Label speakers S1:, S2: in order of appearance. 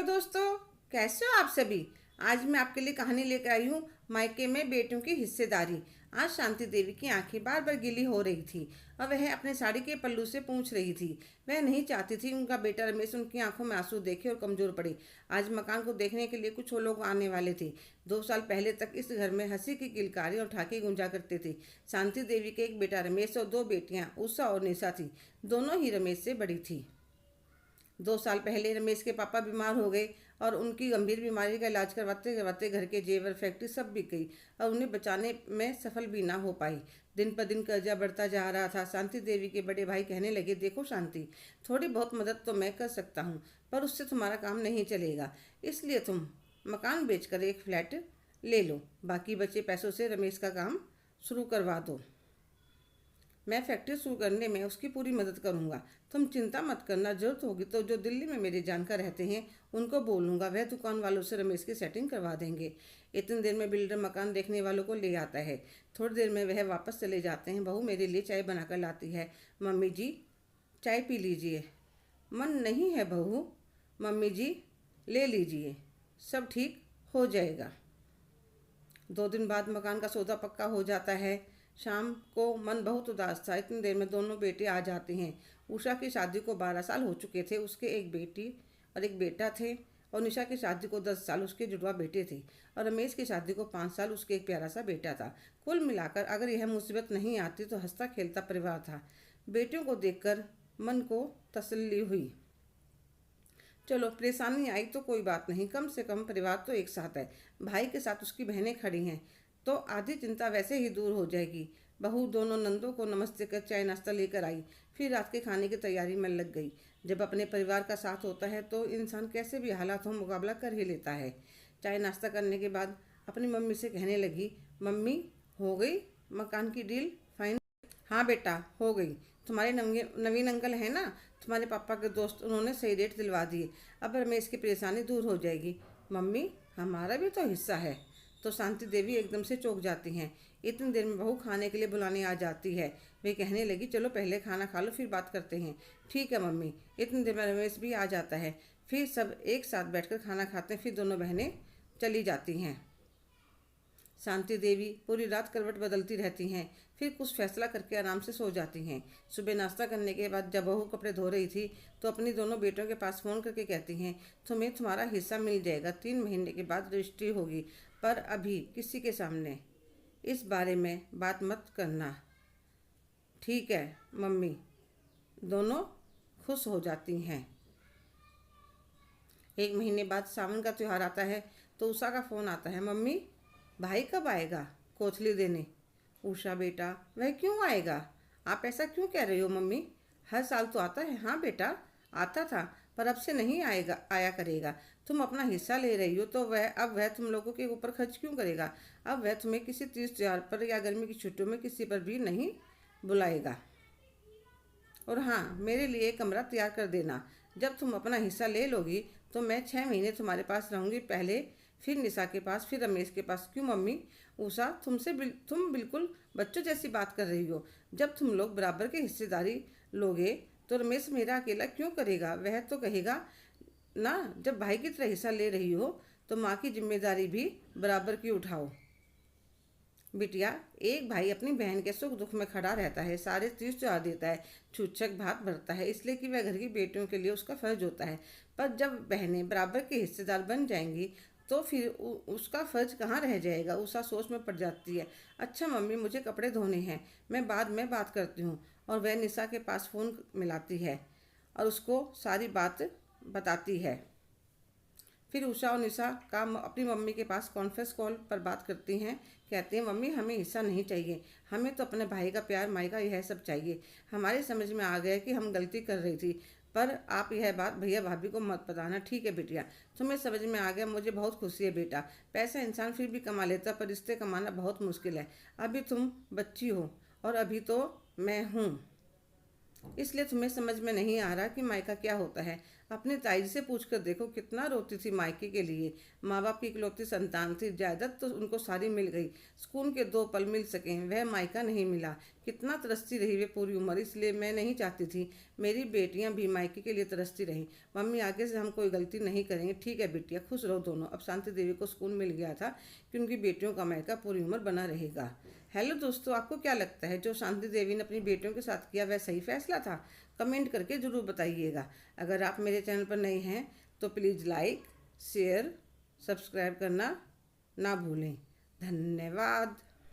S1: दोस्तों, कैसे हो आप सभी। आज मैं आपके लिए कहानी लेकर आई हूँ, मायके में बेटियों की हिस्सेदारी। आज शांति देवी की आंखें बार बार गीली हो रही थी और वह अपने साड़ी के पल्लू से पूछ रही थी। वह नहीं चाहती थी उनका बेटा रमेश उनकी आंखों में आंसू देखे और कमजोर पड़े। आज मकान को देखने के लिए कुछ और लोग आने वाले थे। 2 साल पहले तक इस घर में हंसी की किलकारी और ठाके गूंजा करते थे। शांति देवी के एक बेटा रमेश और 2 बेटियां उषा और निशा थी। दोनों ही रमेश से बड़ी थी। 2 साल पहले रमेश के पापा बीमार हो गए और उनकी गंभीर बीमारी का इलाज करवाते करवाते घर के जेवर फैक्ट्री सब बिक गई और उन्हें बचाने में सफल भी ना हो पाई। दिन पर दिन कर्जा बढ़ता जा रहा था। शांति देवी के बड़े भाई कहने लगे, देखो शांति, थोड़ी बहुत मदद तो मैं कर सकता हूँ, पर उससे तुम्हारा काम नहीं चलेगा। इसलिए तुम मकान बेचकर एक फ्लैट ले लो, बाकी बचे पैसों से रमेश का काम शुरू करवा दो। मैं फैक्ट्री शुरू करने में उसकी पूरी मदद करूंगा। तुम चिंता मत करना, जरूरत होगी तो जो दिल्ली में मेरे जानकार रहते हैं उनको बोलूंगा, वह दुकान वालों से रमेश की सेटिंग करवा देंगे। इतनी देर में बिल्डर मकान देखने वालों को ले आता है। थोड़ी देर में वह वापस चले जाते हैं। बहू मेरे लिए चाय बनाकर लाती है। मम्मी जी, चाय पी लीजिए। मन नहीं है बहू। मम्मी जी, ले लीजिए, सब ठीक हो जाएगा। 2 दिन बाद मकान का सौदा पक्का हो जाता है। शाम को मन बहुत उदास था। इतनी देर में दोनों बेटे आ जाते हैं। उषा की शादी को 12 साल हो चुके थे। उसके एक बेटी और एक बेटा थे और निशा की शादी को 10 साल, उसके जुड़वा बेटे थे। और रमेश की शादी को 5 साल, उसके एक प्यारा सा बेटा था। कुल मिलाकर अगर यह मुसीबत नहीं आती तो हंसता खेलता परिवार था। बेटियों को देखकर मन को तसल्ली हुई। चलो, परेशानी आई तो कोई बात नहीं, कम से कम परिवार तो एक साथ है। भाई के साथ उसकी बहनें खड़ी हैं तो आधी चिंता वैसे ही दूर हो जाएगी। बहू दोनों नंदों को नमस्ते कर चाय नाश्ता लेकर आई। फिर रात के खाने की तैयारी में लग गई। जब अपने परिवार का साथ होता है तो इंसान कैसे भी हालात हो मुकाबला कर ही लेता है। चाय नाश्ता करने के बाद अपनी मम्मी से कहने लगी, मम्मी, हो गई मकान की डील फाइन? हाँ बेटा, हो गई। तुम्हारे नवीन अंकल हैं ना, तुम्हारे पापा के दोस्त, उन्होंने सही रेट दिलवा दिए। अब रमेश की परेशानी दूर हो जाएगी। मम्मी, हमारा भी तो हिस्सा है। तो शांति देवी एकदम से चौंक जाती हैं। इतनी देर में बहू खाने के लिए बुलाने आ जाती है। वे कहने लगी, चलो पहले खाना खा लो, फिर बात करते हैं। ठीक है मम्मी। इतनी देर में रमेश भी आ जाता है। फिर सब एक साथ बैठकर खाना खाते हैं। फिर दोनों बहनें चली जाती हैं। शांति देवी पूरी रात करवट बदलती रहती हैं। फिर कुछ फैसला करके आराम से सो जाती हैं। सुबह नाश्ता करने के बाद जब बहू कपड़े धो रही थी तो अपनी दोनों बेटों के पास फ़ोन करके कहती हैं, तुम्हें तुम्हारा हिस्सा मिल जाएगा। 3 महीने के बाद रजिस्ट्री होगी, पर अभी किसी के सामने इस बारे में बात मत करना। ठीक है मम्मी। दोनों खुश हो जाती हैं। 1 महीने बाद सावन का त्यौहार आता है तो उषा का फ़ोन आता है, मम्मी, भाई कब आएगा कोथली देने? उषा, बेटा, वह क्यों आएगा? आप ऐसा क्यों कह रही हो मम्मी? हर साल तो आता है। हाँ बेटा, आता था, पर अब से नहीं आएगा, आया करेगा। तुम अपना हिस्सा ले रही हो तो वह तुम लोगों के ऊपर खर्च क्यों करेगा? अब वह तुम्हें किसी तीज त्योहार पर या गर्मी की छुट्टियों में किसी पर भी नहीं बुलाएगा। और हाँ, मेरे लिए एक कमरा तैयार कर देना। जब तुम अपना हिस्सा ले लोगी तो मैं 6 महीने तुम्हारे पास रहूँगी। पहले फिर निशा के पास, फिर रमेश के पास। क्यों मम्मी? उषा, तुम बिल्कुल बच्चों जैसी बात कर रही हो। जब तुम लोग बराबर की हिस्सेदारी लोगे तो रमेश मेरा अकेला क्यों करेगा? वह तो कहेगा ना, जब भाई की तरह हिस्सा ले रही हो तो माँ की जिम्मेदारी भी बराबर की उठाओ। बिटिया, एक भाई अपनी बहन के सुख दुख में खड़ा रहता है, सारे तीज त्योहार देता है, छूछक भात भरता है, इसलिए कि वह घर की बेटियों के लिए उसका फर्ज होता है। पर जब बहनें बराबर के हिस्सेदार बन जाएंगी तो फिर उसका फर्ज कहाँ रह जाएगा? उषा सोच में पड़ जाती है। अच्छा मम्मी, मुझे कपड़े धोने हैं, मैं बाद में बात करती हूँ। और वह निशा के पास फ़ोन मिलाती है और उसको सारी बात बताती है। फिर उषा और निशा का अपनी मम्मी के पास कॉन्फ्रेंस कॉल पर बात करती हैं। कहती हैं, मम्मी, हमें हिस्सा नहीं चाहिए, हमें तो अपने भाई का प्यार, माई का यह सब चाहिए। हमारे समझ में आ गया कि हम गलती कर रही थी, पर आप यह बात भैया भाभी को मत बताना। ठीक है बिटिया, तुम्हें समझ में आ गया, मुझे बहुत खुशी है बेटा। पैसा इंसान फिर भी कमा लेता, पर रिश्ते कमाना बहुत मुश्किल है। अभी तुम बच्ची हो और अभी तो मैं हूँ, इसलिए तुम्हें समझ में नहीं आ रहा कि मायका क्या होता है। अपनी ताई से पूछ कर देखो कितना रोती थी मायके के लिए। माँ बाप की इकलौती संतान थी, जायदाद तो उनको सारी मिल गई, सुकून के 2 पल मिल सके, वह मायका नहीं मिला। कितना तरसती रही वे पूरी उम्र। इसलिए मैं नहीं चाहती थी मेरी बेटियां भी मायके के लिए तरसती रहीं। मम्मी आगे से हम कोई गलती नहीं करेंगे, ठीक है बिटिया, खुश रहो दोनों। अब शांति देवी को सुकून मिल गया था कि उनकी बेटियों का मायका पूरी उम्र बना रहेगा। हेलो दोस्तों, आपको क्या लगता है जो शांति देवी ने अपनी बेटियों के साथ किया वह सही फैसला था? कमेंट करके ज़रूर बताइएगा। अगर आप मेरे चैनल पर नए हैं तो प्लीज़ लाइक, शेयर, सब्सक्राइब करना ना भूलें। धन्यवाद।